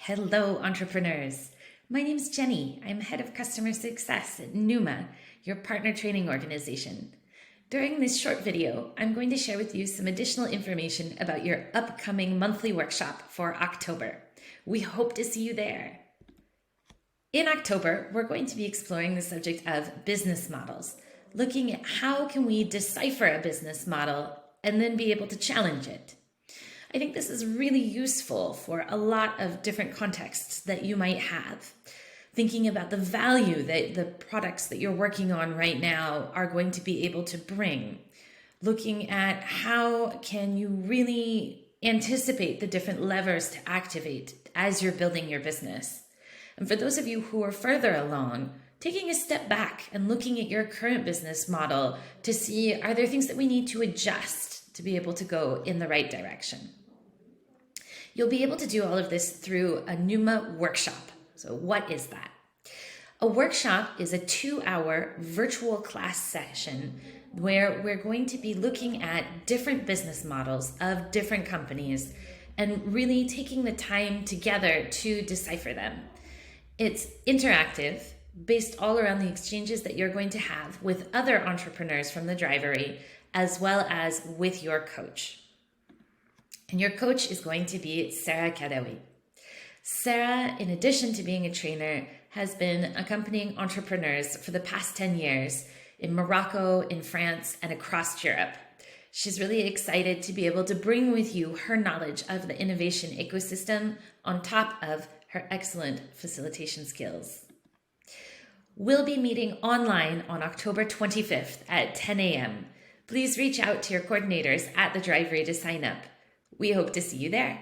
Hello, entrepreneurs. My name is Jenny. I'm head of customer success at NUMA, your partner training organization. During this short video, I'm going to share with you some additional information about your upcoming monthly workshop for October. We hope to see you there. In October, we're going to be exploring the subject of business models, looking at how can we decipher a business model and then be able to challenge it. I think this is really useful for a lot of different contexts that you might have. Thinking about the value that the products that you're working on right now are going to be able to bring. Looking at how can you really anticipate the different levers to activate as you're building your business. And for those of you who are further along, taking a step back and looking at your current business model to see, are there things that we need to adjust to be able to go in the right direction? You'll be able to do all of this through a NUMA workshop. So what is that? A workshop is a 2-hour virtual class session where we're going to be looking at different business models of different companies and really taking the time together to decipher them. It's interactive, based all around the exchanges that you're going to have with other entrepreneurs from the Drivery, as well as with your coach. And your coach is going to be Sarah Kadawi. Sarah, in addition to being a trainer, has been accompanying entrepreneurs for the past 10 years in Morocco, in France, and across Europe. She's really excited to be able to bring with you her knowledge of the innovation ecosystem on top of her excellent facilitation skills. We'll be meeting online on October 25th at 10 a.m. Please reach out to your coordinators at the Drivery to sign up. We hope to see you there.